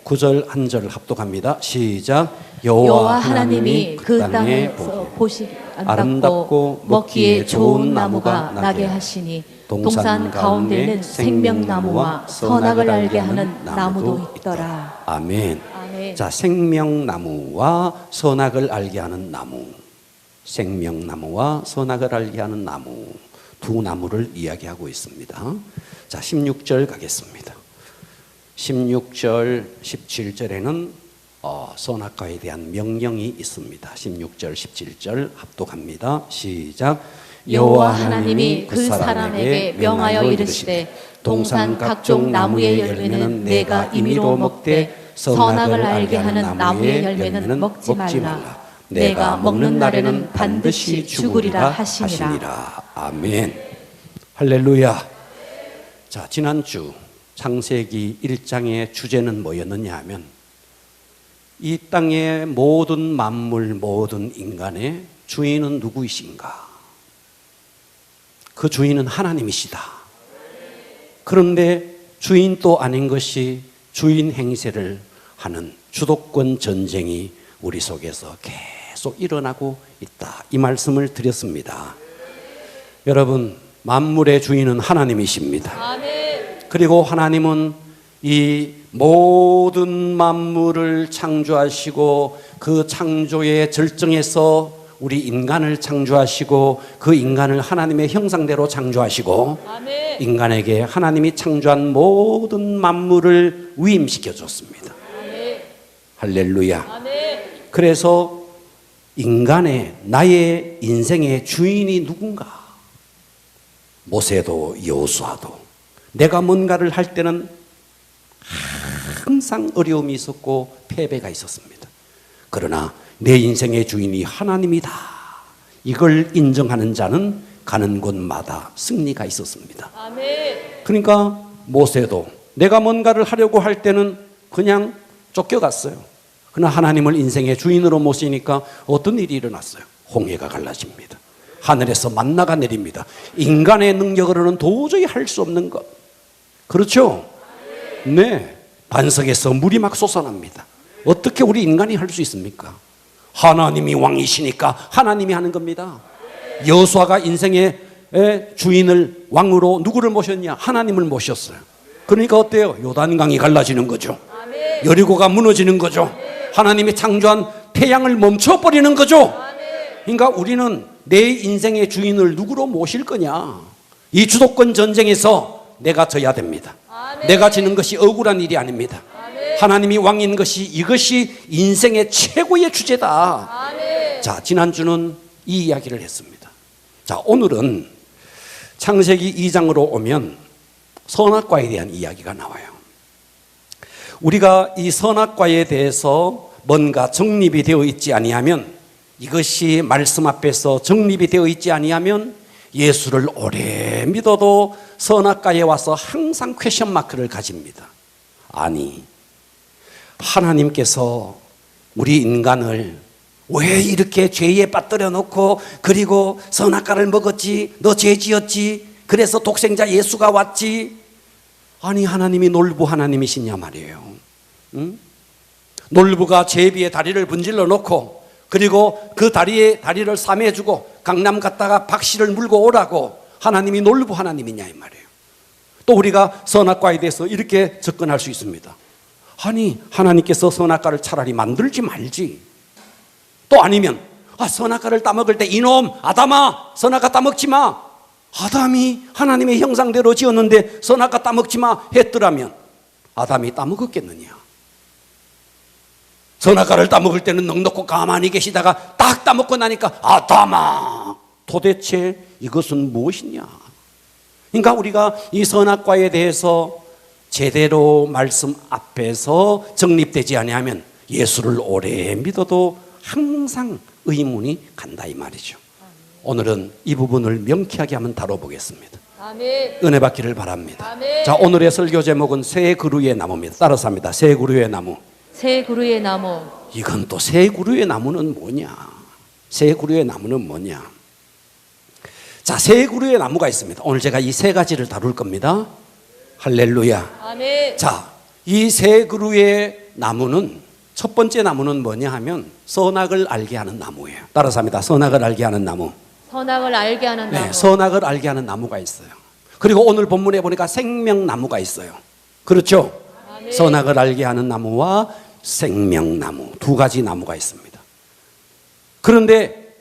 9절 한 절 합독합니다. 시작. 여호와 하나님이 그 땅에서 보시 아름답고 먹기에 좋은 나무가 나게 하시니 동산 가운데는 생명나무와 선악을 알게 하는 나무도 있더라. 아멘. 아멘. 자, 생명나무와 선악을 알게 하는 나무. 생명나무와 선악을 알게 하는 나무. 두 나무를 이야기하고 있습니다. 자, 16절 가겠습니다. 16절, 17절에는 선악과에 대한 명령이 있습니다. 16절, 17절 합독합니다. 시작. 여호와 하나님이 그 사람에게 명하여 이르시되 동산 각종 나무의 열매는 내가 임의로 먹되 선악을 알게 하는 나무의 열매는 먹지 말라. 내가 먹는 날에는 반드시 죽으리라 하시니라. 아멘. 할렐루야. 자, 지난주 창세기 1장의 주제는 뭐였느냐 하면 이 땅의 모든 만물, 모든 인간의 주인은 누구이신가? 그 주인은 하나님이시다. 그런데 주인도 아닌 것이 주인 행세를 하는 주도권 전쟁이 우리 속에서 계속 일어나고 있다. 이 말씀을 드렸습니다. 여러분, 만물의 주인은 하나님이십니다. 아멘. 그리고 하나님은 이 모든 만물을 창조하시고 그 창조의 절정에서 우리 인간을 창조하시고 그 인간을 하나님의 형상대로 창조하시고 아멘. 인간에게 하나님이 창조한 모든 만물을 위임시켜 줬습니다. 아멘. 할렐루야. 아멘. 그래서 인간의 나의 인생의 주인이 누군가? 모세도 여호수아도 내가 뭔가를 할 때는 항상 어려움이 있었고 패배가 있었습니다. 그러나 내 인생의 주인이 하나님이다. 이걸 인정하는 자는 가는 곳마다 승리가 있었습니다. 아멘. 그러니까 모세도 내가 뭔가를 하려고 할 때는 그냥 쫓겨갔어요. 그러나 하나님을 인생의 주인으로 모시니까 어떤 일이 일어났어요? 홍해가 갈라집니다. 하늘에서 만나가 내립니다. 인간의 능력으로는 도저히 할 수 없는 것. 그렇죠? 네. 반석에서 물이 막 솟아납니다. 어떻게 우리 인간이 할 수 있습니까? 하나님이 왕이시니까 하나님이 하는 겁니다. 여호수아가 인생의 주인을 왕으로 누구를 모셨냐? 하나님을 모셨어요. 그러니까 어때요? 요단강이 갈라지는 거죠. 여리고가 무너지는 거죠. 하나님이 창조한 태양을 멈춰버리는 거죠. 그러니까 우리는 내 인생의 주인을 누구로 모실 거냐? 이 주도권 전쟁에서 내가 져야 됩니다. 내가 지는 것이 억울한 일이 아닙니다. 하나님이 왕인 것이 이것이 인생의 최고의 주제다. 자, 지난주는 이 이야기를 했습니다. 자, 오늘은 창세기 2장으로 오면 선악과에 대한 이야기가 나와요. 우리가 이 선악과에 대해서 뭔가 정립이 되어 있지 아니하면, 이것이 말씀 앞에서 정립이 되어 있지 아니하면 예수를 오래 믿어도 선악과에 와서 항상 퀘션 마크를 가집니다. 아니, 하나님께서 우리 인간을 왜 이렇게 죄에 빠뜨려 놓고 그리고 선악과를 먹었지? 너 죄 지었지? 그래서 독생자 예수가 왔지? 아니, 하나님이 놀부 하나님이시냐 말이에요. 응? 놀부가 제비의 다리를 분질러 놓고 그리고 그 다리를 삼해주고 강남 갔다가 박씨를 물고 오라고 하나님이 놀부 하나님이냐 이 말이에요. 또 우리가 선악과에 대해서 이렇게 접근할 수 있습니다. 아니, 하나님께서 선악과를 차라리 만들지 말지. 또 아니면 선악과를 따먹을 때 이놈 아담아, 선악과 따먹지 마. 아담이 하나님의 형상대로 지었는데 선악과 따먹지 마 했더라면 아담이 따먹었겠느냐? 선악과를 따먹을 때는 넉넉히 가만히 계시다가 딱 따먹고 나니까 아담아, 도대체 이것은 무엇이냐? 그러니까 우리가 이 선악과에 대해서 제대로 말씀 앞에서 정립되지 아니하면 예수를 오래 믿어도 항상 의문이 간다 이 말이죠. 오늘은 이 부분을 명쾌하게 한번 다뤄보겠습니다. 아멘. 은혜 받기를 바랍니다. 아멘. 자, 오늘의 설교 제목은 새 그루의 나무입니다. 따라서 합니다. 새 그루의 나무. 새 그루의 나무. 이건 또 새 그루의 나무는 뭐냐? 새 그루의 나무는 뭐냐? 자, 새 그루의 나무가 있습니다. 오늘 제가 이 세 가지를 다룰 겁니다. 할렐루야. 아멘. 자, 이 새 그루의 나무는 첫 번째 나무는 뭐냐 하면 선악을 알게 하는 나무예요. 따라서 합니다. 선악을 알게 하는 나무. 선악을 알게 하는 나무. 네, 선악을 알게 하는 나무가 있어요. 그리고 오늘 본문에 보니까 생명나무가 있어요. 그렇죠? 아멘. 선악을 알게 하는 나무와 생명나무 두 가지 나무가 있습니다. 그런데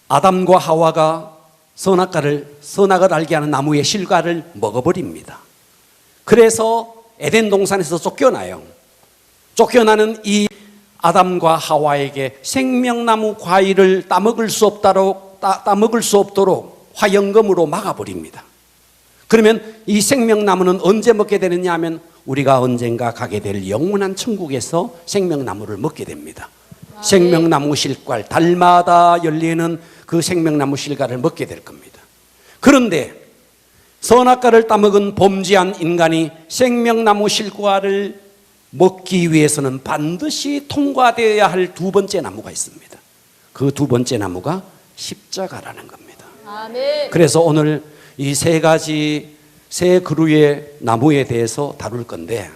아담과 하와가 선악을 알게 하는 나무의 실과를 먹어버립니다. 그래서 에덴 동산에서 쫓겨나요. 쫓겨나는 이 아담과 하와에게 생명나무 과일을 따먹을 수 없도록 화영금으로 막아버립니다. 그러면 이 생명나무는 언제 먹게 되느냐 하면 우리가 언젠가 가게 될 영원한 천국에서 생명나무를 먹게 됩니다. 생명나무 실과를 달마다 열리는 그 생명나무 실과를 먹게 될 겁니다. 그런데 선악과를 따먹은 범죄한 인간이 생명나무 실과를 먹기 위해서는 반드시 통과되어야 할 두 번째 나무가 있습니다. 그 두 번째 나무가 십자가라는 겁니다. 아멘. 그래서 오늘 이 세 그루의 나무에 대해서 다룰 건데,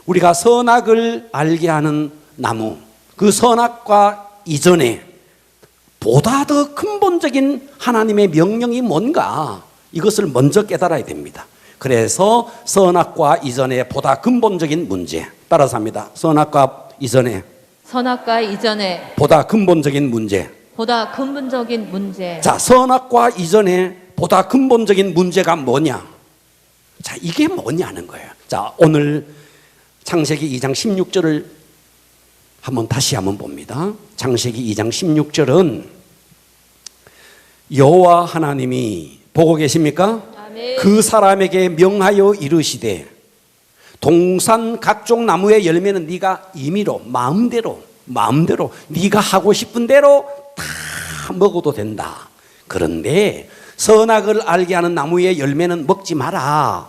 우리가 선악을 알게 하는 나무, 그 선악과 이전에 보다 더 근본적인 하나님의 명령이 뭔가, 이것을 먼저 깨달아야 됩니다. 그래서 선악과 이전에 보다 근본적인 문제, 따라서 합니다. 선악과 이전에 보다 근본적인 문제. 보다 근본적인 문제. 자, 선악과 이전에 보다 근본적인 문제가 뭐냐? 자, 이게 뭐냐는 거예요. 자, 오늘 창세기 2장 16절을 다시 한번 봅니다. 창세기 2장 16절은 여호와 하나님이 보고 계십니까? 아멘. 그 사람에게 명하여 이르시되 동산 각종 나무의 열매는 네가 임의로 마음대로 네가 하고 싶은 대로 다 먹어도 된다. 그런데 선악을 알게 하는 나무의 열매는 먹지 마라.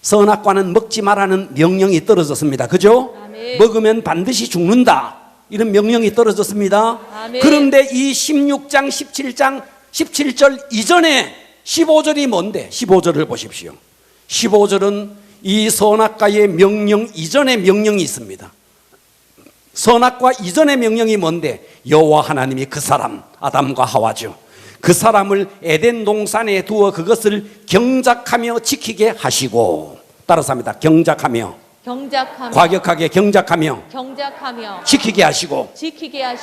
선악과는 먹지 마라는 명령이 떨어졌습니다. 그죠? 아멘. 먹으면 반드시 죽는다. 이런 명령이 떨어졌습니다. 아멘. 그런데 이 16장, 17장, 17절 이전에 15절이 뭔데? 15절을 보십시오. 15절은 이 선악과의 명령 이전에 명령이 있습니다. 선악과 이전의 명령이 뭔데? 여호와 하나님이 그 사람 아담과 하와죠. 그 사람을 에덴 동산에 두어 그것을 경작하며 지키게 하시고, 따라서 합니다. 경작하며 과격하게 경작하며 지키게 하시고.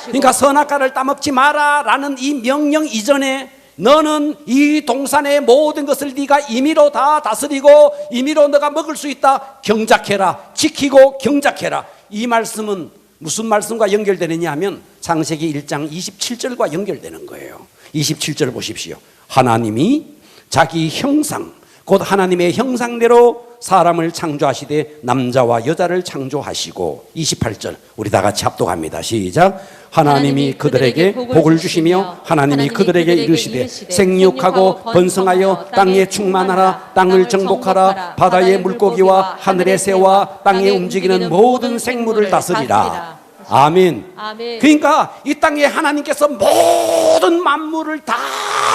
그러니까 선악과를 따먹지 마라라는 이 명령 이전에 너는 이 동산의 모든 것을 네가 임의로 다 다스리고 임의로 너가 먹을 수 있다. 경작해라. 지키고 경작해라. 이 말씀은 무슨 말씀과 연결되느냐 하면 창세기 1장 27절과 연결되는 거예요. 27절 보십시오. 하나님이 자기 형상, 곧 하나님의 형상대로 사람을 창조하시되 남자와 여자를 창조하시고, 28절 우리 다 같이 합독합니다. 시작. 하나님이 그들에게 복을 주시며 하나님이 그들에게 이르시되 생육하고 번성하여 땅에 충만하라. 땅을 정복하라. 바다의 물고기와 하늘의 새와 땅에 움직이는 모든 생물을 다스리라. 아멘. 그러니까 이 땅에 하나님께서 모든 만물을 다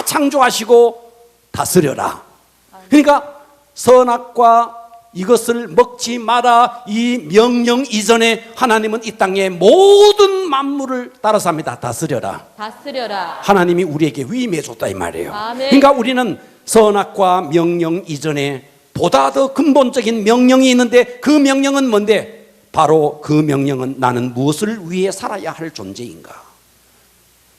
창조하시고 다스려라. 그러니까 선악과 이것을 먹지 마라 이 명령 이전에 하나님은 이 땅의 모든 만물을 따라서 합니다. 다스려라. 하나님이 우리에게 위임해 줬다 이 말이에요. 아멘. 그러니까 우리는 선악과 명령 이전에 보다 더 근본적인 명령이 있는데, 그 명령은 뭔데? 바로 그 명령은 나는 무엇을 위해 살아야 할 존재인가?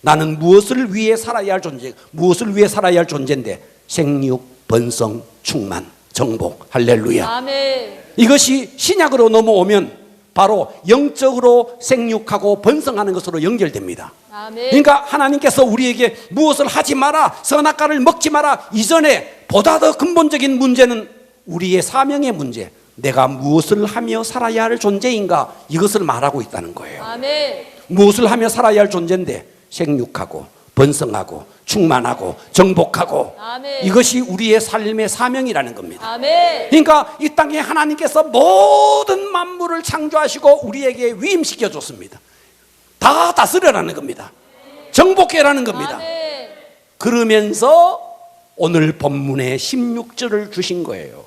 나는 무엇을 위해 살아야 할 존재, 무엇을 위해 살아야 할 존재인데, 생육, 번성, 충만, 정복. 할렐루야. 아멘. 이것이 신약으로 넘어오면 바로 영적으로 생육하고 번성하는 것으로 연결됩니다. 아멘. 그러니까 하나님께서 우리에게 무엇을 하지 마라, 선악과를 먹지 마라 이전에 보다 더 근본적인 문제는 우리의 사명의 문제, 내가 무엇을 하며 살아야 할 존재인가, 이것을 말하고 있다는 거예요. 아멘. 무엇을 하며 살아야 할 존재인데 생육하고 번성하고 충만하고 정복하고. 아멘. 이것이 우리의 삶의 사명이라는 겁니다. 아멘. 그러니까 이 땅에 하나님께서 모든 만물을 창조하시고 우리에게 위임시켜 줬습니다. 다 다스려라는 겁니다. 정복해라는 겁니다. 아멘. 그러면서 오늘 본문의 16절을 주신 거예요.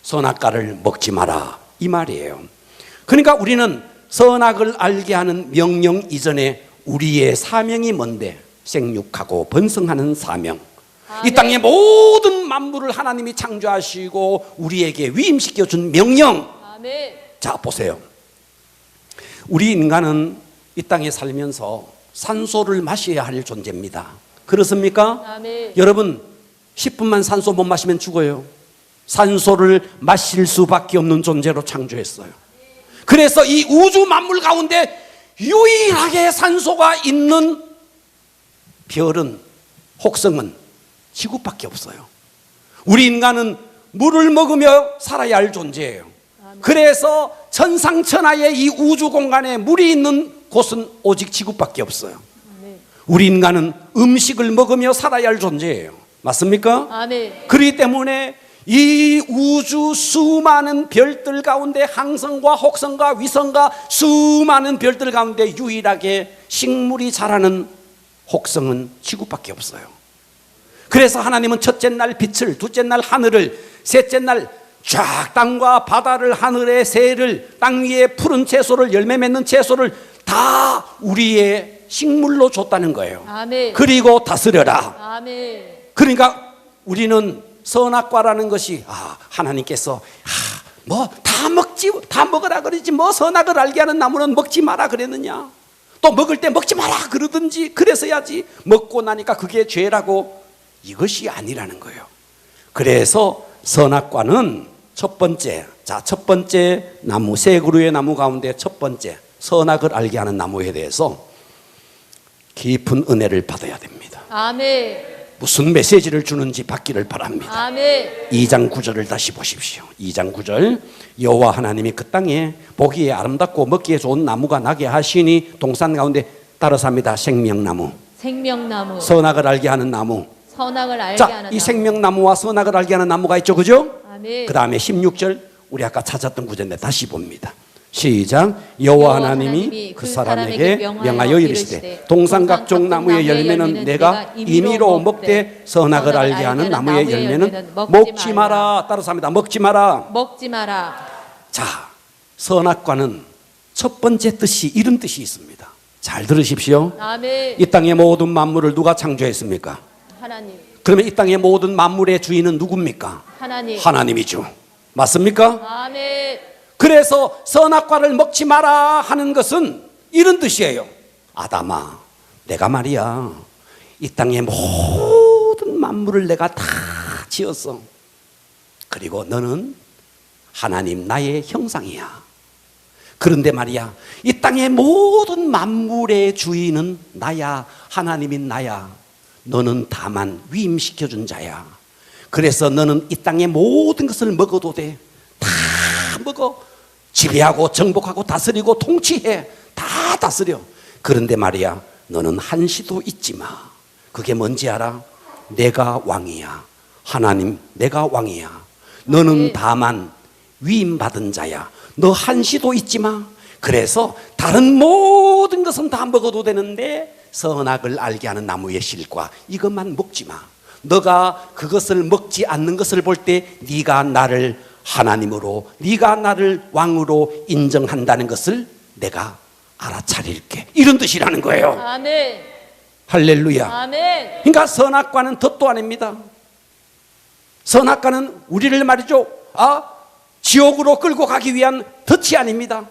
선악과를 먹지 마라 이 말이에요. 그러니까 우리는 선악을 알게 하는 명령 이전에 우리의 사명이 뭔데? 생육하고 번성하는 사명. 이 땅의 모든 만물을 하나님이 창조하시고 우리에게 위임시켜 준 명령. 아멘. 자, 보세요. 우리 인간은 이 땅에 살면서 산소를 마셔야 할 존재입니다. 그렇습니까? 아멘. 여러분, 10분만 산소 못 마시면 죽어요. 산소를 마실 수밖에 없는 존재로 창조했어요. 그래서 이 우주 만물 가운데 유일하게 산소가 있는 별은, 혹성은 지구밖에 없어요. 우리 인간은 물을 먹으며 살아야 할 존재예요. 그래서 천상천하의 이 우주 공간에 물이 있는 곳은 오직 지구밖에 없어요. 우리 인간은 음식을 먹으며 살아야 할 존재예요. 맞습니까? 아멘. 그렇기 때문에 이 우주 수많은 별들 가운데 항성과 혹성과 위성과 수많은 별들 가운데 유일하게 식물이 자라는 혹성은 지구밖에 없어요. 그래서 하나님은 첫째 날 빛을, 둘째 날 하늘을, 셋째 날 쫙 땅과 바다를, 하늘의 새를, 땅 위에 푸른 채소를, 열매 맺는 채소를 다 우리의 식물로 줬다는 거예요. 아멘. 그리고 다스려라. 아멘. 그러니까 우리는 선악과라는 것이 하나님께서 뭐 다 먹으라 그러지 뭐 선악을 알게 하는 나무는 먹지 마라 그랬느냐, 또 먹을 때 먹지 마라 그러든지 그래서야지 먹고 나니까 그게 죄라고, 이것이 아니라는 거예요. 그래서 선악과는 첫 번째 나무, 세 그루의 나무 가운데 첫 번째 선악을 알게 하는 나무에 대해서 깊은 은혜를 받아야 됩니다. 아멘. 무슨 메시지를 주는지 받기를 바랍니다. 아멘. 2장 9절을 다시 보십시오. 2장 9절, 여호와 하나님이 그 땅에 보기에 아름답고 먹기에 좋은 나무가 나게 하시니 동산 가운데 따라서 합니다. 생명나무, 생명나무, 선악을 알게 하는 나무. 선악을 알게 자, 하는 이 나무. 생명나무와 선악을 알게 하는 나무가 있죠, 그죠? 아멘. 그 다음에 16절, 우리 아까 찾았던 구절인데 다시 봅니다. 시작. 여호와 하나님이 그 사람에게 명하여 이르시되 동산 각종 나무의 열매는 내가 임의로 먹되 선악을 알게 하는 나무의 열매는 먹지 마라. 따라서 합니다. 먹지 마라. 먹지 마라. 자, 선악과는 첫 번째 뜻이 이런 뜻이 있습니다. 잘 들으십시오. 아멘. 이 땅의 모든 만물을 누가 창조했습니까? 하나님. 그러면 이 땅의 모든 만물의 주인은 누굽니까? 하나님. 하나님이죠. 맞습니까? 아멘. 그래서 선악과를 먹지 마라 하는 것은 이런 뜻이에요. 아담아, 내가 말이야 이 땅의 모든 만물을 내가 다 지었어. 그리고 너는 하나님 나의 형상이야. 그런데 말이야, 이 땅의 모든 만물의 주인은 나야. 하나님인 나야. 너는 다만 위임시켜준 자야. 그래서 너는 이 땅의 모든 것을 먹어도 돼. 다 먹어. 지배하고 정복하고 다스리고 통치해. 다 다스려. 그런데 말이야, 너는 한시도 잊지 마. 그게 뭔지 알아? 내가 왕이야. 하나님, 내가 왕이야. 너는 다만 위임받은 자야. 너 한시도 잊지 마. 그래서 다른 모든 것은 다 먹어도 되는데 선악을 알게 하는 나무의 실과 이것만 먹지 마. 너가 그것을 먹지 않는 것을 볼 때 네가 나를 하나님으로, 네가 나를 왕으로 인정한다는 것을 내가 알아차릴게. 이런 뜻이라는 거예요. 아멘. 할렐루야. 아멘. 그러니까 선악과는 덫도 아닙니다. 선악과는 우리를 말이죠, 지옥으로 끌고 가기 위한 덫이 아닙니다.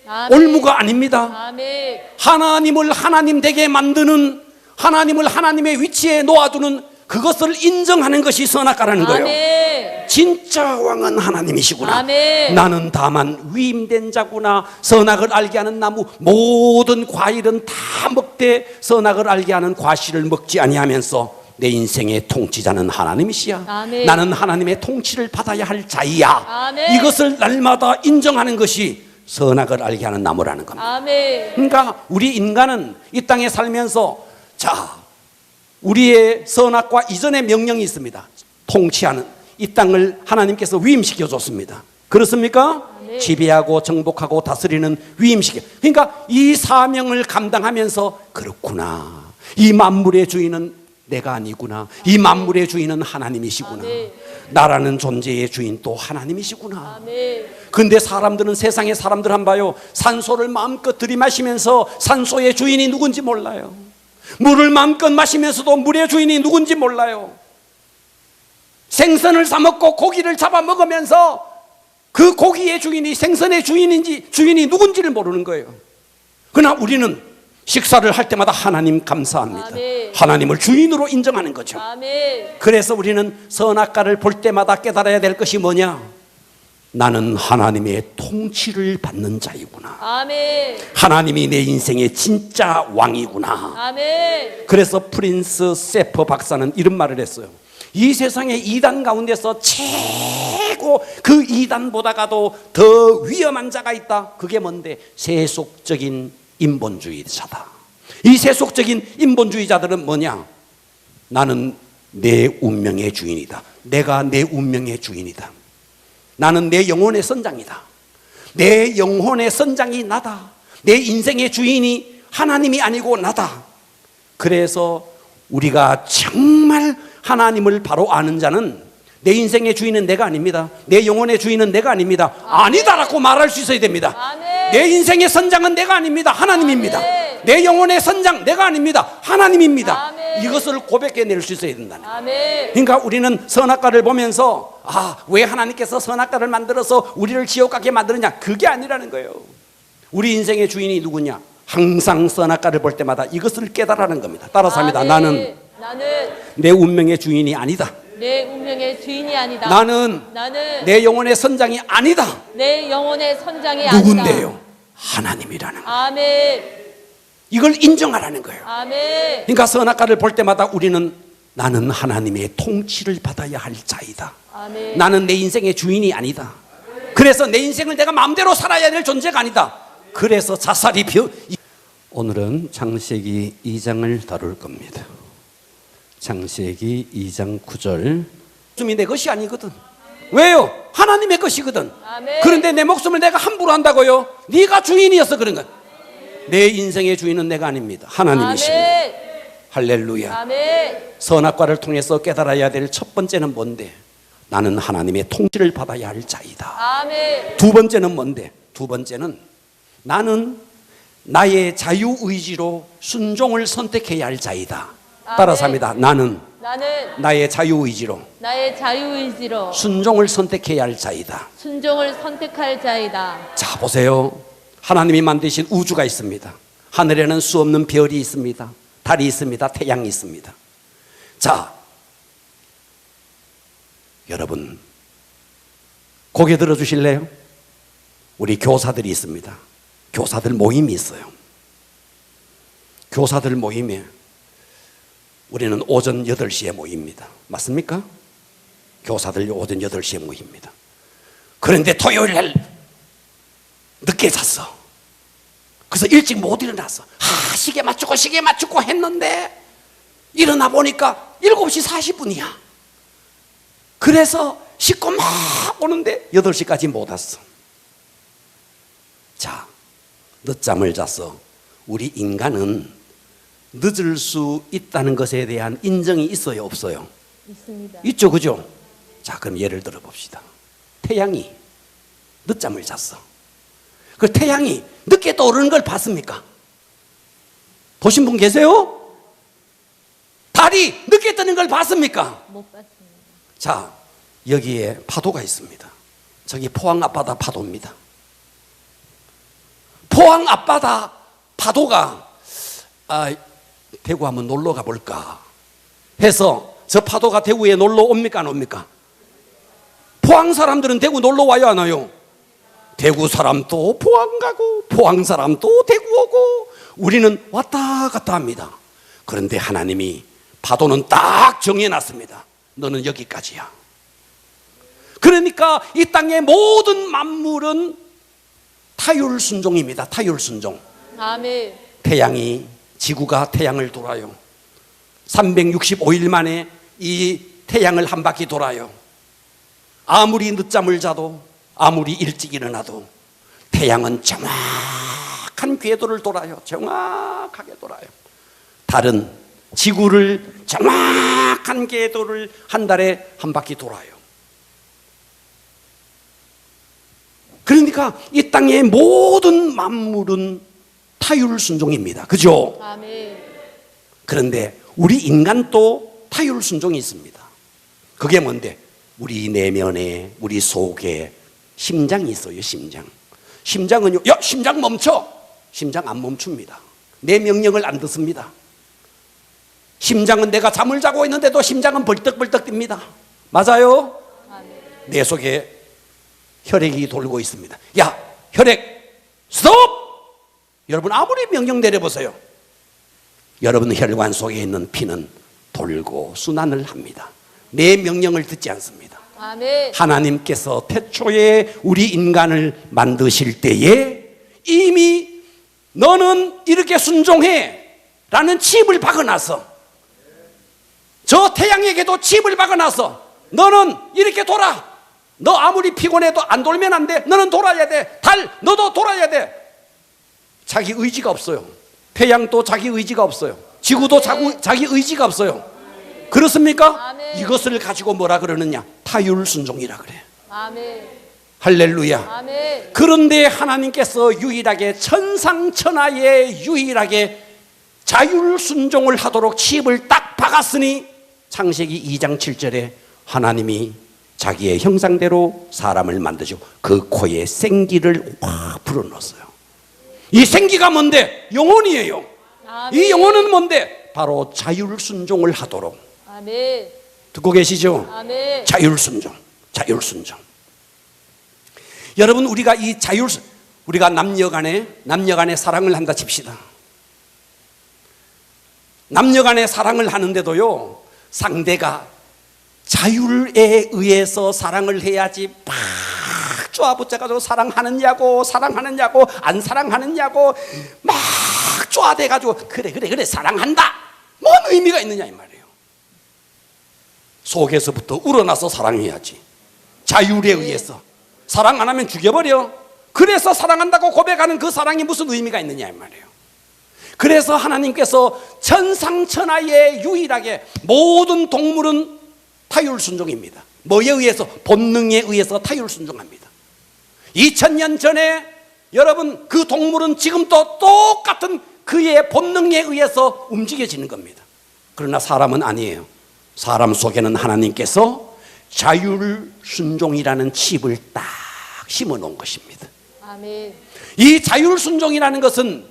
아멘. 올무가 아닙니다. 아멘. 하나님을 하나님 되게 만드는, 하나님을 하나님의 위치에 놓아두는 그것을 인정하는 것이 선악과라는 거예요. 아멘. 진짜 왕은 하나님이시구나. 아멘. 나는 다만 위임된 자구나. 선악을 알게 하는 나무 모든 과일은 다 먹되 선악을 알게 하는 과실을 먹지 아니하면서 내 인생의 통치자는 하나님이시야. 아멘. 나는 하나님의 통치를 받아야 할 자이야. 아멘. 이것을 날마다 인정하는 것이 선악을 알게 하는 나무라는 겁니다. 아멘. 그러니까 우리 인간은 이 땅에 살면서, 자, 우리의 선악과 이전의 명령이 있습니다. 통치하는, 이 땅을 하나님께서 위임시켜 줬습니다. 그렇습니까? 네. 지배하고 정복하고 다스리는 위임시켜. 그러니까 이 사명을 감당하면서 그렇구나, 이 만물의 주인은 내가 아니구나, 이 만물의 주인은 하나님이시구나. 네. 나라는 존재의 주인 또 하나님이시구나. 아멘. 근데 사람들은, 세상의 사람들 한 봐요, 산소를 마음껏 들이마시면서 산소의 주인이 누군지 몰라요. 물을 마음껏 마시면서도 물의 주인이 누군지 몰라요. 생선을 사 먹고 고기를 잡아 먹으면서 그 고기의 주인이 생선의 주인이 누군지를 모르는 거예요. 그러나 우리는 식사를 할 때마다 하나님 감사합니다. 아멘. 하나님을 주인으로 인정하는 거죠. 아멘. 그래서 우리는 선악과를 볼 때마다 깨달아야 될 것이 뭐냐? 나는 하나님의 통치를 받는 자이구나. 아멘. 하나님이 내 인생의 진짜 왕이구나. 아멘. 그래서 프린스 세퍼 박사는 이런 말을 했어요. 이 세상의 2단 가운데서 최고 그 2단보다가도 더 위험한 자가 있다. 그게 뭔데? 세속적인 인본주의자다. 이 세속적인 인본주의자들은 뭐냐? 나는 내 운명의 주인이다. 내가 내 운명의 주인이다. 나는 내 영혼의 선장이다. 내 영혼의 선장이 나다. 내 인생의 주인이 하나님이 아니고 나다. 그래서 우리가 정말 하나님을 바로 아는 자는 내 인생의 주인은 내가 아닙니다. 내 영혼의 주인은 내가 아닙니다. 아니다라고 말할 수 있어야 됩니다. 아멘. 내 인생의 선장은 내가 아닙니다. 하나님입니다. 아멘. 내 영혼의 선장 내가 아닙니다. 하나님입니다. 아멘. 이것을 고백해낼 수 있어야 된다는 거예요. 아멘. 그러니까 우리는 선악과를 보면서 왜 하나님께서 선악과를 만들어서 우리를 지옥 가게 만드느냐, 그게 아니라는 거예요. 우리 인생의 주인이 누구냐? 항상 선악과를 볼 때마다 이것을 깨달아는 겁니다. 따라서 합니다. 아멘. 나는 내 운명의 주인이 아니다. 내 운명의 주인이 아니다. 나는 내 영혼의 선장이 아니다. 내 영혼의 선장이 아니다. 누군데요? 하나님이라는 거예요. 아멘. 이걸 인정하라는 거예요. 아멘. 그러니까 선악과를 볼 때마다 우리는 나는 하나님의 통치를 받아야 할 자이다. 아멘. 나는 내 인생의 주인이 아니다. 그래서 내 인생을 내가 마음대로 살아야 될 존재가 아니다. 그래서 자살이 오늘은 창세기 2장을 다룰 겁니다. 창세기 2장 9절. 목숨이 내 것이 아니거든. 왜요? 하나님의 것이거든. 아멘. 그런데 내 목숨을 내가 함부로 한다고요? 네가 주인이어서 그런 거야. 내 인생의 주인은 내가 아닙니다. 하나님이십니다. 아멘. 할렐루야. 아멘. 선악과를 통해서 깨달아야 될 첫 번째는 뭔데? 나는 하나님의 통치를 받아야 할 자이다. 아멘. 두 번째는 뭔데? 두 번째는 나는 나의 자유의지로 순종을 선택해야 할 자이다. 따라서 합니다. 나는 나의 자유의지로 순종을 선택해야 할 자이다. 순종을 선택할 자이다. 자, 보세요. 하나님이 만드신 우주가 있습니다. 하늘에는 수 없는 별이 있습니다. 달이 있습니다. 태양이 있습니다. 자, 여러분 고개 들어 주실래요? 우리 교사들이 있습니다. 교사들 모임이 있어요. 교사들 모임에 우리는 오전 8시에 모입니다. 맞습니까? 교사들 오전 8시에 모입니다. 그런데 토요일 날 늦게 잤어. 그래서 일찍 못 일어났어. 시계 맞추고 했는데 일어나 보니까 7시 40분이야. 그래서 씻고 막 오는데 8시까지 못 왔어. 자, 늦잠을 잤어. 우리 인간은 늦을 수 있다는 것에 대한 인정이 있어요, 없어요? 있습니다. 있죠, 그죠? 자, 그럼 예를 들어 봅시다. 태양이 늦잠을 잤어. 그 태양이 늦게 떠오르는 걸 봤습니까? 보신 분 계세요? 달이 늦게 뜨는 걸 봤습니까? 못 봤습니다. 자, 여기에 파도가 있습니다. 저기 포항 앞바다 파도입니다. 포항 앞바다 파도가 대구 한번 놀러 가볼까 해서 저 파도가 대구에 놀러 옵니까 안 옵니까? 포항 사람들은 대구 놀러 와요 안 와요? 대구 사람도 포항 가고 포항 사람도 대구 오고 우리는 왔다 갔다 합니다. 그런데 하나님이 파도는 딱 정해놨습니다. 너는 여기까지야. 그러니까 이 땅의 모든 만물은 타율순종입니다. 타율순종. 아멘. 태양이, 지구가 태양을 돌아요. 365일 만에 이 태양을 한 바퀴 돌아요. 아무리 늦잠을 자도 아무리 일찍 일어나도 태양은 정확한 궤도를 돌아요. 정확하게 돌아요. 달은 지구를 정확한 궤도를 한 달에 한 바퀴 돌아요. 그러니까 이 땅의 모든 만물은 타율순종입니다. 그죠? 아멘. 그런데 우리 인간도 타율순종이 있습니다. 그게 뭔데? 우리 내면에, 우리 속에 심장이 있어요. 심장은요, 야, 심장 멈춰! 심장 안 멈춥니다. 내 명령을 안 듣습니다. 심장은 내가 잠을 자고 있는데도 심장은 벌떡벌떡 뜁니다. 맞아요? 내 속에 혈액이 돌고 있습니다. 야, 혈액 스톱! 여러분 아무리 명령 내려보세요. 여러분 혈관 속에 있는 피는 돌고 순환을 합니다. 내 명령을 듣지 않습니다. 아멘. 하나님께서 태초에 우리 인간을 만드실 때에 이미 너는 이렇게 순종해 라는 칩을 박아놔서, 저 태양에게도 칩을 박아놔서 너는 이렇게 돌아. 너 아무리 피곤해도 안 돌면 안 돼. 너는 돌아야 돼. 달, 너도 돌아야 돼. 자기 의지가 없어요. 태양도 자기 의지가 없어요. 지구도 자기 의지가 없어요. 그렇습니까? 아멘. 이것을 가지고 뭐라 그러느냐? 타율순종이라 그래. 아멘. 할렐루야. 아멘. 그런데 하나님께서 유일하게 천상천하에 유일하게 자율순종을 하도록 칩을 딱 박았으니 창세기 2장 7절에 하나님이 자기의 형상대로 사람을 만드시고 그 코에 생기를 확 불어넣었어요. 이 생기가 뭔데? 영혼이에요. 아멘. 이 영혼은 뭔데? 바로 자율순종을 하도록. 아멘. 듣고 계시죠? 아멘. 자율순종. 여러분 우리가 우리가 남녀간에 사랑을 한다 칩시다. 남녀간에 사랑을 하는데도요, 상대가 자율에 의해서 사랑을 해야지 막 쪼아붙여가지고 사랑하느냐고 안 사랑하느냐고 막 쪼아대가지고 그래 사랑한다, 뭔 의미가 있느냐 이 말이에요. 속에서부터 우러나서 사랑해야지. 자율에 의해서. 사랑 안 하면 죽여버려. 그래서 사랑한다고 고백하는 그 사랑이 무슨 의미가 있느냐 이 말이에요. 그래서 하나님께서 천상천하에 유일하게 모든 동물은 타율순종입니다. 뭐에 의해서? 본능에 의해서 타율순종합니다. 2000년 전에 여러분 그 동물은 지금도 똑같은 그의 본능에 의해서 움직여지는 겁니다. 그러나 사람은 아니에요. 사람 속에는 하나님께서 자율순종이라는 칩을 딱 심어 놓은 것입니다. 아멘. 이 자율순종이라는 것은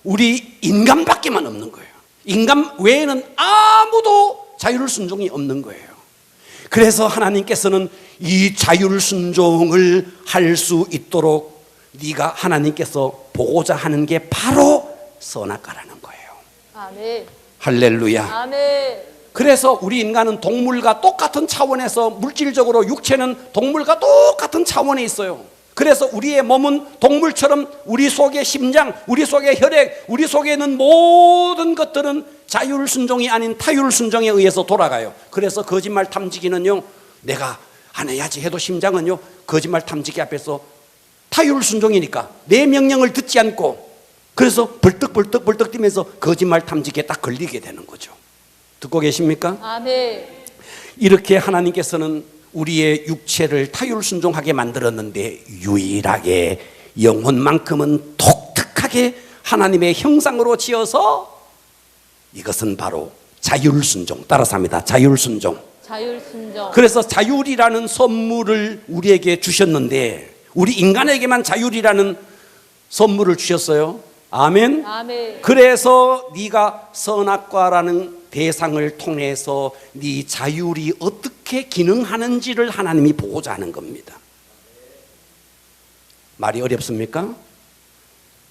우리 인간밖에만 없는 거예요. 인간 외에는 아무도 자율순종이 없는 거예요. 그래서 하나님께서는 이 자율순종을 할 수 있도록 네가 하나님께서 보고자 하는 게 바로 선악과라는 거예요. 아멘. 할렐루야. 아멘. 그래서 우리 인간은 동물과 똑같은 차원에서 물질적으로 육체는 동물과 똑같은 차원에 있어요. 그래서 우리의 몸은 동물처럼 우리 속의 심장, 우리 속의 혈액, 우리 속에 있는 모든 것들은 자율순종이 아닌 타율순종에 의해서 돌아가요. 그래서 거짓말 탐지기는요, 내가 안 해야지 해도 심장은요, 거짓말 탐지기 앞에서 타율순종이니까 내 명령을 듣지 않고 그래서 벌떡벌떡 뛰면서 거짓말 탐지기에 딱 걸리게 되는 거죠. 듣고 계십니까? 아멘. 이렇게 하나님께서는 우리의 육체를 타율순종하게 만들었는데 유일하게 영혼만큼은 독특하게 하나님의 형상으로 지어서 이것은 바로 자율순종. 따라서 합니다. 자율순종. 그래서 자율이라는 선물을 우리에게 주셨는데 우리 인간에게만 자율이라는 선물을 주셨어요. 아멘. 아멘. 그래서 네가 선악과라는 대상을 통해서 네 자율이 어떻게 기능하는지를 하나님이 보고자 하는 겁니다. 말이 어렵습니까?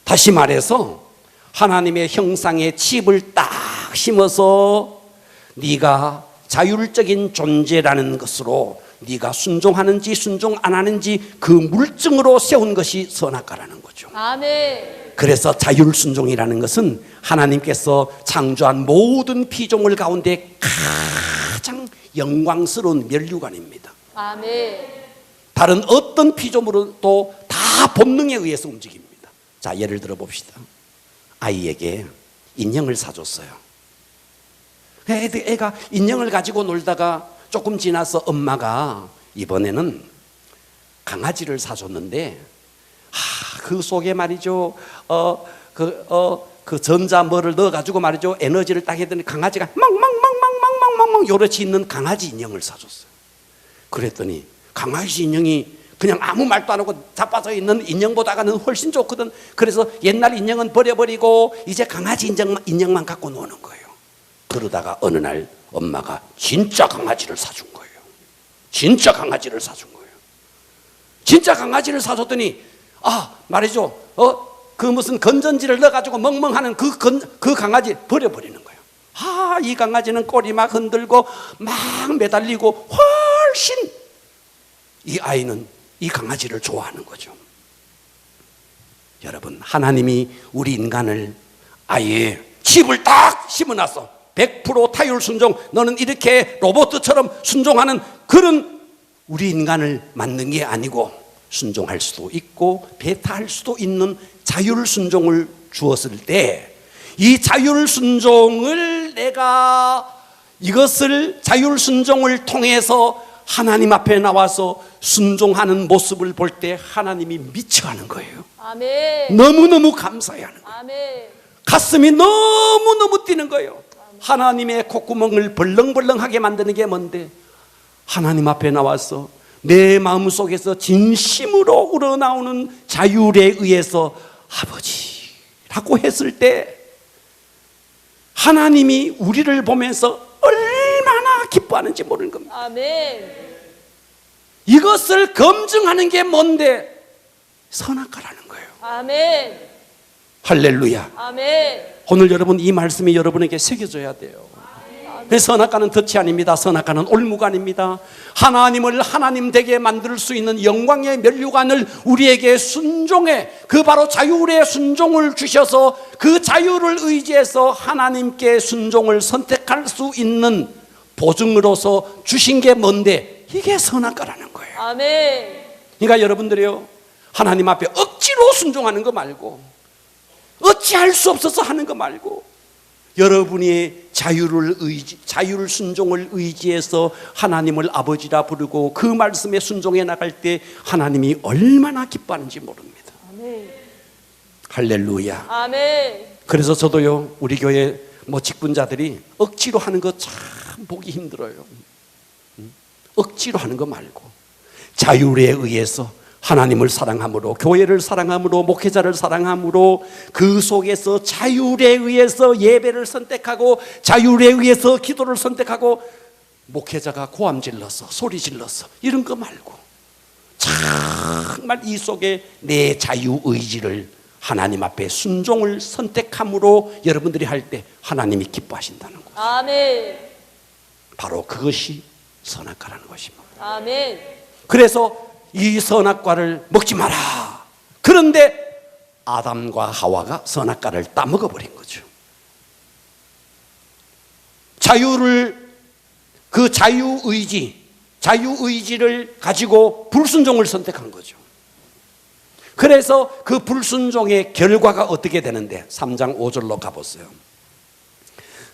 다시 말해서 하나님의 형상의 칩을 딱 심어서 네가 자율적인 존재라는 것으로 네가 순종하는지 순종 안 하는지 그 물증으로 세운 것이 선악과라는 거죠. 아멘. 그래서 자율순종이라는 것은 하나님께서 창조한 모든 피조물 가운데 가장 영광스러운 면류관입니다. 아멘. 다른 어떤 피조물도 다 본능에 의해서 움직입니다. 자, 예를 들어 봅시다. 아이에게 인형을 사줬어요. 애가 인형을 가지고 놀다가 조금 지나서 엄마가 이번에는 강아지를 사줬는데 그 속에 말이죠, 그 전자 뭐를 넣어가지고 말이죠, 에너지를 딱 했더니 강아지가 멍멍멍멍멍멍멍 요렇게 있는 강아지 인형을 사줬어요. 그랬더니 강아지 인형이 그냥 아무 말도 안 하고 자빠져 있는 인형보다는 훨씬 좋거든. 그래서 옛날 인형은 버려버리고 이제 강아지 인형만 갖고 노는 거예요. 그러다가 어느 날 엄마가 진짜 강아지를 사준 거예요. 진짜 강아지를 사준 거예요. 진짜 강아지를 사줬더니 말이죠, 그 무슨 건전지를 넣어가지고 멍멍하는 그 강아지 버려버리는 거예요. 이 강아지는 꼬리 막 흔들고 막 매달리고 훨씬 이 아이는 이 강아지를 좋아하는 거죠. 여러분, 하나님이 우리 인간을 아예 칩을 딱 심어놨어. 100% 타율 순종, 너는 이렇게 로봇처럼 순종하는 그런 우리 인간을 만든 게 아니고 순종할 수도 있고 배타할 수도 있는 자율 순종을 주었을 때, 이 자율 순종을 이것을 자율 순종을 통해서 하나님 앞에 나와서 순종하는 모습을 볼 때 하나님이 미쳐하는 거예요. 아멘. 너무너무 감사해하는 거예요. 아멘. 가슴이 너무너무 뛰는 거예요. 하나님의 콧구멍을 벌렁벌렁하게 만드는 게 뭔데, 하나님 앞에 나와서 내 마음속에서 진심으로 우러나오는 자율에 의해서 아버지라고 했을 때 하나님이 우리를 보면서 얼마나 기뻐하는지 모르는 겁니다. 아멘. 이것을 검증하는 게 뭔데? 선악과라는 거예요. 아멘. 할렐루야. 아멘. 오늘 여러분, 이 말씀이 여러분에게 새겨져야 돼요. 선악과는 덫이 아닙니다. 선악과는 올무관입니다. 하나님을 하나님 되게 만들 수 있는 영광의 면류관을 우리에게 순종해, 그 바로 자율의 순종을 주셔서 그 자율을 의지해서 하나님께 순종을 선택할 수 있는 보증으로서 주신 게 뭔데? 이게 선악과라는 거예요. 아멘. 그러니까 여러분들이요, 하나님 앞에 억지로 순종하는 거 말고, 어찌할 수 없어서 하는 거 말고, 여러분이 자율 순종을 의지해서 하나님을 아버지라 부르고 그 말씀에 순종해 나갈 때 하나님이 얼마나 기뻐하는지 모릅니다. 아멘. 할렐루야. 아멘. 그래서 저도요, 우리 교회 직분자들이 억지로 하는 거 참 보기 힘들어요. 억지로 하는 거 말고 자율에 의해서 하나님을 사랑함으로, 교회를 사랑함으로, 목회자를 사랑함으로 그 속에서 자율에 의해서 예배를 선택하고 자율에 의해서 기도를 선택하고, 목회자가 고함 질러서 소리 질러서 이런 거 말고 정말 이 속에 내 자유의지를 하나님 앞에 순종을 선택함으로 여러분들이 할 때 하나님이 기뻐하신다는 거죠. 아멘. 바로 그것이 선악과라는 것입니다. 아멘. 그래서 이 선악과를 먹지 마라. 그런데 아담과 하와가 선악과를 따먹어 버린 거죠. 그 자유의지를 가지고 불순종을 선택한 거죠. 그래서 그 불순종의 결과가 어떻게 되는데, 3장 5절로 가보세요.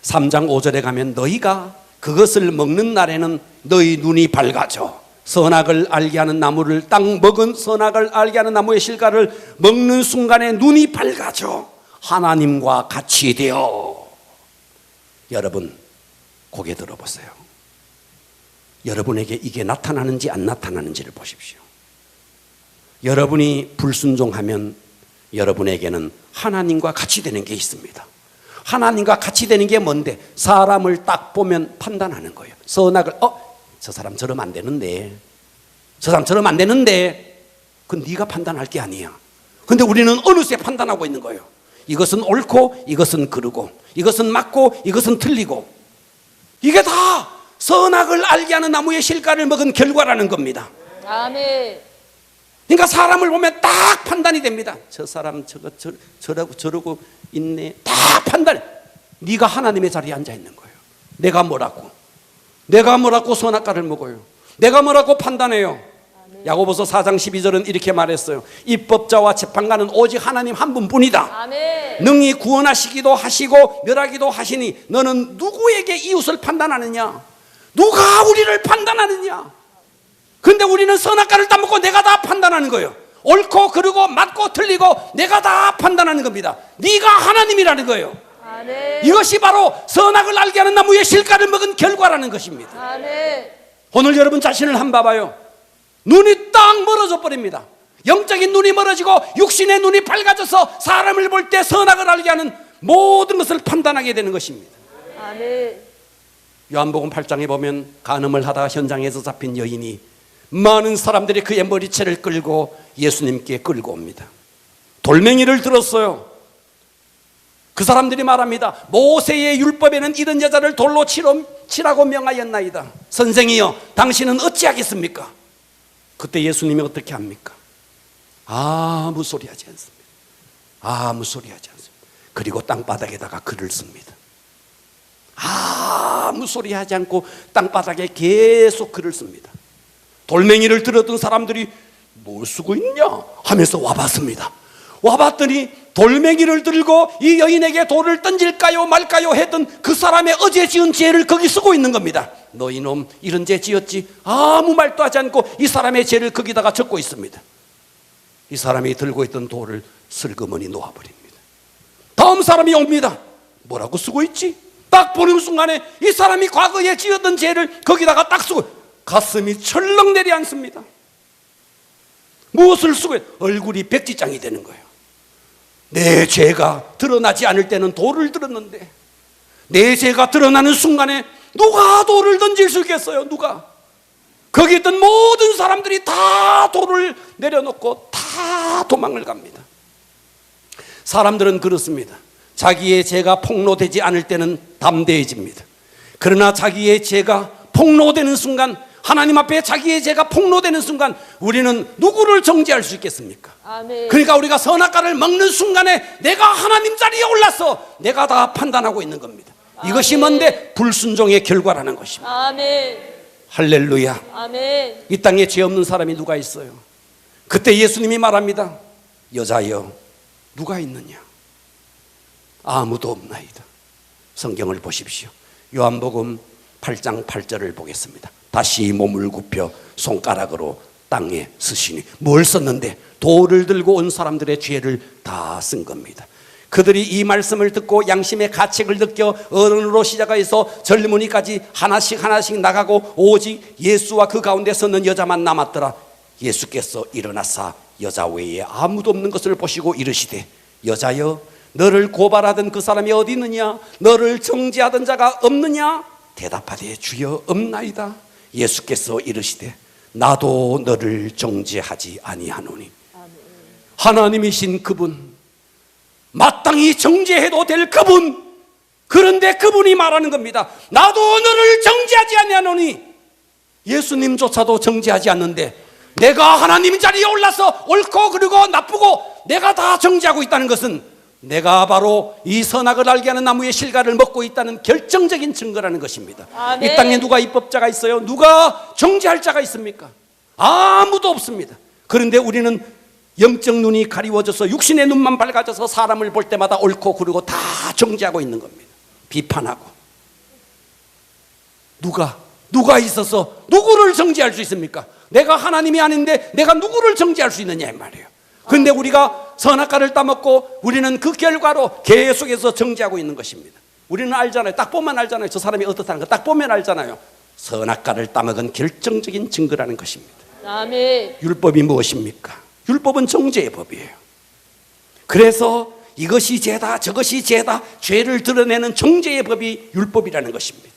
3장 5절에 가면 너희가 그것을 먹는 날에는 너희 눈이 밝아져 선악을 알게 하는 나무를, 딱 먹은 선악을 알게 하는 나무의 실과를 먹는 순간에 눈이 밝아져 하나님과 같이 되어. 여러분, 고개 들어보세요. 여러분에게 이게 나타나는지 안 나타나는지를 보십시오. 여러분이 불순종하면 여러분에게는 하나님과 같이 되는 게 있습니다. 하나님과 같이 되는 게 뭔데? 사람을 딱 보면 판단하는 거예요. 선악을 저 사람 저러면 안 되는데, 저 사람 저러면 안 되는데, 그건 네가 판단할 게 아니야. 근데 우리는 어느새 판단하고 있는 거예요. 이것은 옳고 이것은 그르고, 이것은 맞고 이것은 틀리고. 이게 다 선악을 알게 하는 나무의 실과를 먹은 결과라는 겁니다. 아멘. 그러니까 사람을 보면 딱 판단이 됩니다. 저 사람 저러고 있네. 딱 판단해. 네가 하나님의 자리에 앉아 있는 거예요. 내가 뭐라고 선악과를 먹어요. 내가 뭐라고 판단해요. 야고보서 4장 12절은 이렇게 말했어요. 입법자와 재판관은 오직 하나님 한 분뿐이다. 아멘. 능히 구원하시기도 하시고 멸하기도 하시니 너는 누구에게 이웃을 판단하느냐? 누가 우리를 판단하느냐? 근데 우리는 선악과를 따먹고 내가 다 판단하는 거예요. 옳고 그르고 맞고 틀리고 내가 다 판단하는 겁니다. 네가 하나님이라는 거예요. 아멘. 이것이 바로 선악을 알게 하는 나무의 실과를 먹은 결과라는 것입니다. 아멘. 오늘 여러분 자신을 한번 봐봐요. 눈이 딱 멀어져 버립니다. 영적인 눈이 멀어지고 육신의 눈이 밝아져서 사람을 볼 때 선악을 알게 하는 모든 것을 판단하게 되는 것입니다. 아멘. 요한복음 8장에 보면 간음을 하다가 현장에서 잡힌 여인이 많은 사람들이 그의 머리채를 끌고 예수님께 끌고 옵니다. 돌멩이를 들었어요. 그 사람들이 말합니다. 모세의 율법에는 이런 여자를 돌로 치라고 명하였나이다. 선생이여, 당신은 어찌하겠습니까? 그때 예수님이 어떻게 합니까? 아무 소리 하지 않습니다. 아무 소리 하지 않습니다. 그리고 땅바닥에다가 글을 씁니다. 아무 소리 하지 않고 땅바닥에 계속 글을 씁니다. 돌멩이를 들었던 사람들이 뭘 쓰고 있냐 하면서 와봤습니다. 와봤더니 돌멩이를 들고 이 여인에게 돌을 던질까요 말까요 했던 그 사람의 어제 지은 죄를 거기 쓰고 있는 겁니다. 너 이놈 이런 죄 지었지? 아무 말도 하지 않고 이 사람의 죄를 거기다가 적고 있습니다. 이 사람이 들고 있던 돌을 슬그머니 놓아버립니다. 다음 사람이 옵니다. 뭐라고 쓰고 있지? 딱 보는 순간에 이 사람이 과거에 지었던 죄를 거기다가 딱 쓰고 가슴이 철렁 내려앉습니다. 무엇을 쓰고 얼굴이 백지장이 되는 거예요. 내 죄가 드러나지 않을 때는 돌을 들었는데 내 죄가 드러나는 순간에 누가 돌을 던질 수 있겠어요? 누가? 거기 있던 모든 사람들이 다 돌을 내려놓고 다 도망을 갑니다. 사람들은 그렇습니다. 자기의 죄가 폭로되지 않을 때는 담대해집니다. 그러나 자기의 죄가 폭로되는 순간, 하나님 앞에 자기의 죄가 폭로되는 순간 우리는 누구를 정죄할 수 있겠습니까? 아멘. 그러니까 우리가 선악과를 먹는 순간에 내가 하나님 자리에 올라서 내가 다 판단하고 있는 겁니다. 이것이 뭔데? 불순종의 결과라는 것입니다. 아멘. 할렐루야. 아멘. 이 땅에 죄 없는 사람이 누가 있어요? 그때 예수님이 말합니다. 여자여, 누가 있느냐? 아무도 없나이다. 성경을 보십시오. 요한복음 8장 8절을 보겠습니다. 다시 몸을 굽혀 손가락으로 땅에 쓰시니, 뭘 썼는데? 돌을 들고 온 사람들의 죄를 다 쓴 겁니다. 그들이 이 말씀을 듣고 양심의 가책을 느껴 어른으로 시작해서 젊은이까지 하나씩 하나씩 나가고 오직 예수와 그 가운데 서는 여자만 남았더라. 예수께서 일어나사 여자 외에 아무도 없는 것을 보시고 이르시되, 여자여, 너를 고발하던 그 사람이 어디 있느냐? 너를 정죄하던 자가 없느냐? 대답하되 주여 없나이다. 예수께서 이르시되 나도 너를 정죄하지 아니하노니. 하나님이신 그분, 마땅히 정죄해도 될 그분, 그런데 그분이 말하는 겁니다. 나도 너를 정죄하지 아니하노니. 예수님조차도 정죄하지 않는데 내가 하나님 자리에 올라서 옳고 그르고 나쁘고 내가 다 정죄하고 있다는 것은 내가 바로 이 선악을 알게 하는 나무의 실과를 먹고 있다는 결정적인 증거라는 것입니다. 아멘. 이 땅에 누가 입법자가 있어요? 누가 정죄할 자가 있습니까? 아무도 없습니다. 그런데 우리는 영적 눈이 가리워져서 육신의 눈만 밝아져서 사람을 볼 때마다 옳고 그르고 다 정죄하고 있는 겁니다. 비판하고. 누가 있어서 누구를 정죄할 수 있습니까? 내가 하나님이 아닌데 내가 누구를 정죄할 수 있느냐 이 말이에요. 그런데 우리가 선악과를 따먹고 우리는 그 결과로 계속해서 정죄하고 있는 것입니다. 우리는 알잖아요. 딱 보면 알잖아요. 저 사람이 어떻다는 거 딱 보면 알잖아요. 선악과를 따먹은 결정적인 증거라는 것입니다. 아멘. 율법이 무엇입니까? 율법은 정죄의 법이에요. 그래서 이것이 죄다 저것이 죄다 죄를 드러내는 정죄의 법이 율법이라는 것입니다.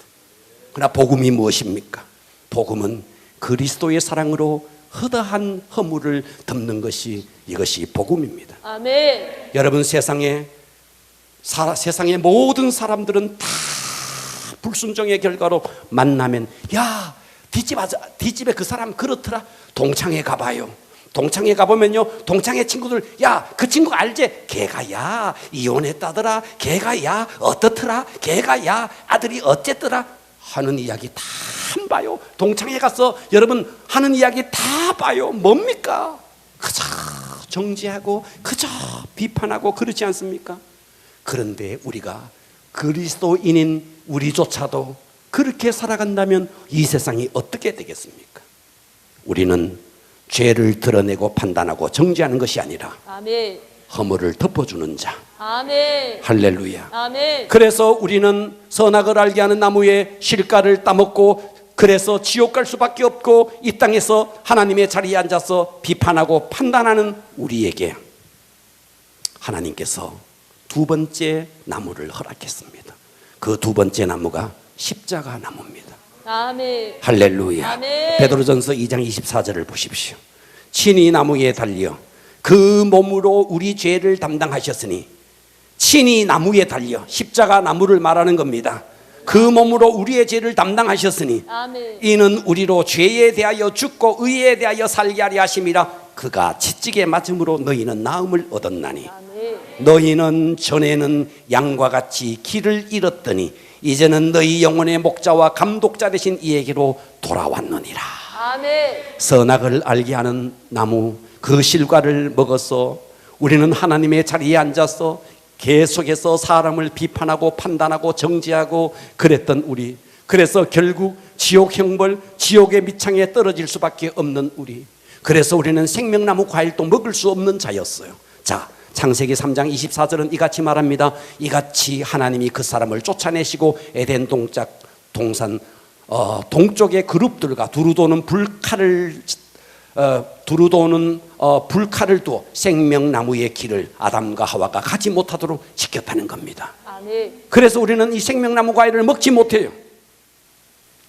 그러나 복음이 무엇입니까? 복음은 그리스도의 사랑으로 허다한 허물을 덮는 것이 이것이 복음입니다. 아멘. 여러분, 세상의 모든 사람들은 다 불순종의 결과로 만나면, 야, 뒷집에 그 사람 그렇더라. 동창회 가봐요. 동창회 가보면요, 동창회 친구들, 야, 그 친구 알지? 걔가 야 이혼했다더라. 걔가 야 어떻더라. 걔가 야 아들이 어쨌더라 하는 이야기 다 안 봐요. 동창회 가서 여러분 하는 이야기 다 봐요. 뭡니까? 그저 정죄하고 그저 비판하고 그렇지 않습니까? 그런데 우리가 그리스도인인 우리조차도 그렇게 살아간다면 이 세상이 어떻게 되겠습니까? 우리는 죄를 드러내고 판단하고 정죄하는 것이 아니라 아멘. 허물을 덮어주는 자. 아멘. 할렐루야. 아멘. 그래서 우리는 선악을 알게 하는 나무의 실과를 따먹고 그래서 지옥 갈 수밖에 없고 이 땅에서 하나님의 자리에 앉아서 비판하고 판단하는 우리에게 하나님께서 두 번째 나무를 허락했습니다. 그 두 번째 나무가 십자가 나무입니다. 아멘. 할렐루야. 아멘. 베드로전서 2장 24절을 보십시오. 친히 나무에 달려 그 몸으로 우리 죄를 담당하셨으니, 친히 나무에 달려 십자가 나무를 말하는 겁니다. 그 몸으로 우리의 죄를 담당하셨으니 아멘. 이는 우리로 죄에 대하여 죽고 의에 대하여 살게 하려 하심이라. 그가 채찍에 맞음으로 너희는 나음을 얻었나니 아멘. 너희는 전에는 양과 같이 길을 잃었더니 이제는 너희 영혼의 목자와 감독자 되신 이에게로 돌아왔느니라. 아멘. 선악을 알게 하는 나무 그 실과를 먹어서 우리는 하나님의 자리에 앉아서 계속해서 사람을 비판하고 판단하고 정죄하고 그랬던 우리, 그래서 결국 지옥 형벌, 지옥의 밑창에 떨어질 수밖에 없는 우리, 그래서 우리는 생명나무 과일도 먹을 수 없는 자였어요. 자, 창세기 3장 24절은 이같이 말합니다. 이같이 하나님이 그 사람을 쫓아내시고 에덴 동산 동쪽의 그룹들과 두루도는 불칼을 두어 생명나무의 길을 아담과 하와가 가지 못하도록 지켰다는 겁니다. 아멘. 그래서 우리는 이 생명나무 과일을 먹지 못해요.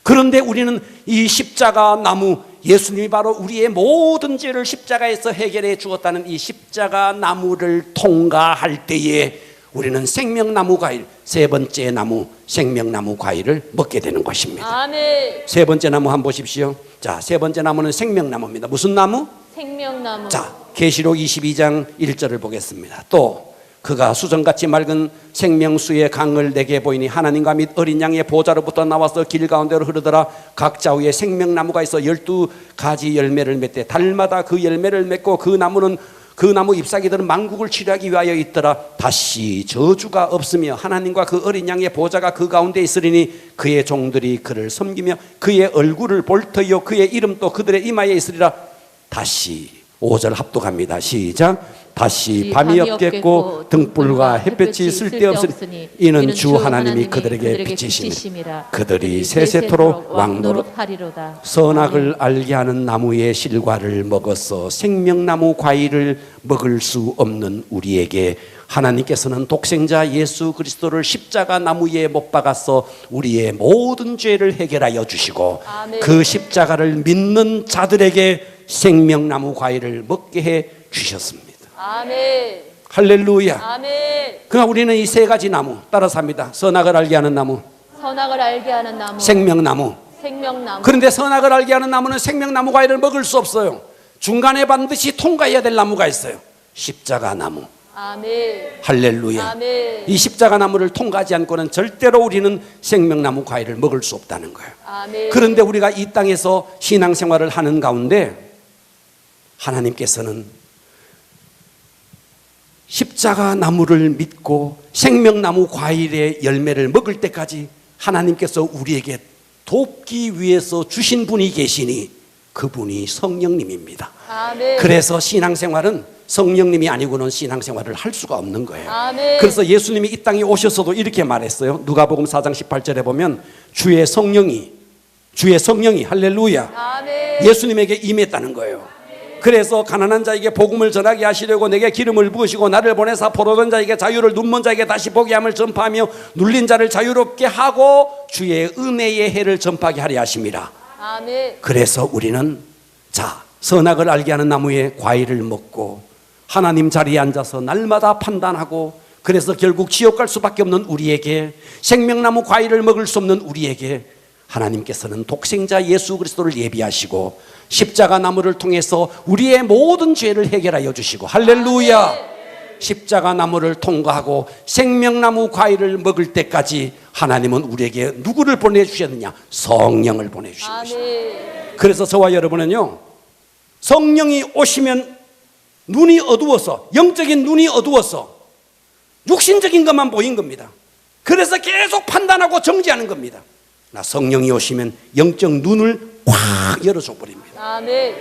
그런데 우리는 이 십자가 나무, 예수님이 바로 우리의 모든 죄를 십자가에서 해결해 주었다는 이 십자가 나무를 통과할 때에 우리는 생명나무 과일, 세 번째 나무 생명나무 과일을 먹게 되는 것입니다. 아멘. 세 번째 나무 한번 보십시오. 자, 세 번째 나무는 생명나무입니다. 무슨 나무? 생명나무. 자, 계시록 22장 1절을 보겠습니다. 또 그가 수정같이 맑은 생명수의 강을 내게 보이니 하나님과 및 어린 양의 보좌로부터 나와서 길 가운데로 흐르더라. 각 좌우에 생명나무가 있어 12가지 열매를 맺되 달마다 그 열매를 맺고 그 나무 잎사귀들은 만국을 치료하기 위하여 있더라. 다시 저주가 없으며 하나님과 그 어린 양의 보좌가 그 가운데 있으리니 그의 종들이 그를 섬기며 그의 얼굴을 볼 터이요 그의 이름도 그들의 이마에 있으리라. 다시 5절 합독합니다. 시작. 다시 밤이 없겠고 등불과 햇볕이 쓸데없으니 이는 주 하나님이 그들에게 빛이심이라. 그들이 세세토록 왕노릇하리로다. 선악을 알게 하는 나무의 실과를 먹어서 생명나무 과일을 먹을 수 없는 우리에게 하나님께서는 독생자 예수 그리스도를 십자가 나무에 못 박아서 우리의 모든 죄를 해결하여 주시고 아멘. 그 십자가를 믿는 자들에게 생명나무 과일을 먹게 해 주셨습니다. 아멘. 할렐루야. 아멘. 그러나 우리는 이 세 가지 나무 따라서 합니다. 선악을 알게 하는 나무, 선악을 알게 하는 나무. 생명나무. 생명나무. 그런데 선악을 알게 하는 나무는 생명나무 과일을 먹을 수 없어요. 중간에 반드시 통과해야 될 나무가 있어요. 십자가 나무. 아멘. 할렐루야. 아멘. 이 십자가 나무를 통과하지 않고는 절대로 우리는 생명나무 과일을 먹을 수 없다는 거예요. 아멘. 그런데 우리가 이 땅에서 신앙생활을 하는 가운데 하나님께서는 십자가 나무를 믿고 생명나무 과일의 열매를 먹을 때까지 하나님께서 우리에게 돕기 위해서 주신 분이 계시니 그분이 성령님입니다. 아멘. 그래서 신앙생활은 성령님이 아니고는 신앙생활을 할 수가 없는 거예요. 아멘. 그래서 예수님이 이 땅에 오셔서도 이렇게 말했어요. 누가복음 4장 18절에 보면 주의 성령이 할렐루야, 아멘. 예수님에게 임했다는 거예요. 그래서 가난한 자에게 복음을 전하게 하시려고 내게 기름을 부으시고 나를 보내사 포로된 자에게 자유를, 눈먼 자에게 다시 보게 함을 전파하며 눌린 자를 자유롭게 하고 주의 은혜의 해를 전파하게 하려 하심이라. 아멘. 그래서 우리는 자, 선악을 알게 하는 나무의 과일을 먹고 하나님 자리에 앉아서 날마다 판단하고, 그래서 결국 지옥 갈 수밖에 없는 우리에게, 생명나무 과일을 먹을 수 없는 우리에게 하나님께서는 독생자 예수 그리스도를 예비하시고 십자가 나무를 통해서 우리의 모든 죄를 해결하여 주시고, 할렐루야, 십자가 나무를 통과하고 생명나무 과일을 먹을 때까지 하나님은 우리에게 누구를 보내주셨느냐? 성령을 보내주신 것입니다. 그래서 저와 여러분은요, 성령이 오시면 눈이 어두워서, 영적인 눈이 어두워서 육신적인 것만 보인 겁니다. 그래서 계속 판단하고 정죄하는 겁니다. 나 성령이 오시면 영적 눈을 확 열어줘 버립니다. 아멘.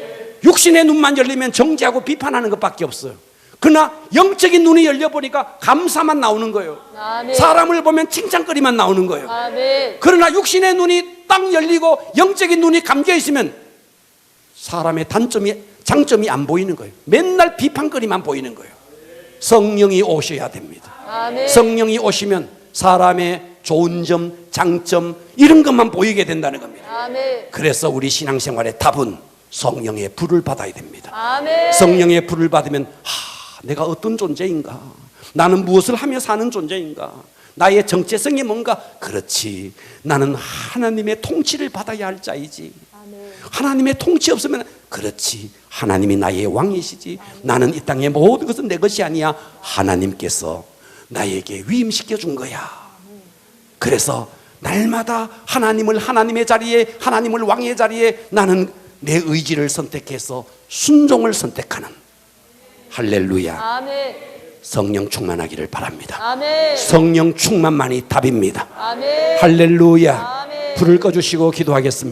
육신의 눈만 열리면 정죄하고 비판하는 것밖에 없어요. 그러나 영적인 눈이 열려보니까 감사만 나오는 거예요. 아멘. 사람을 보면 칭찬거리만 나오는 거예요. 아멘. 그러나 육신의 눈이 딱 열리고 영적인 눈이 감겨 있으면 사람의 장점이 안 보이는 거예요. 맨날 비판거리만 보이는 거예요. 성령이 오셔야 됩니다. 아멘. 성령이 오시면 사람의 좋은 점, 장점 이런 것만 보이게 된다는 겁니다. 아멘. 그래서 우리 신앙생활의 답은 성령의 불을 받아야 됩니다. 아멘. 성령의 불을 받으면 내가 어떤 존재인가? 나는 무엇을 하며 사는 존재인가? 나의 정체성이 뭔가? 그렇지, 나는 하나님의 통치를 받아야 할 자이지. 아멘. 하나님의 통치 없으면 그렇지, 하나님이 나의 왕이시지. 나는 이 땅의 모든 것은 내 것이 아니야. 하나님께서 나에게 위임시켜 준 거야. 그래서 날마다 하나님을 하나님의 자리에, 하나님을 왕의 자리에 나는 내 의지를 선택해서 순종을 선택하는, 할렐루야. 아멘. 성령 충만하기를 바랍니다. 아멘. 성령 충만만이 답입니다. 아멘. 할렐루야. 아멘. 불을 꺼주시고 기도하겠습니다.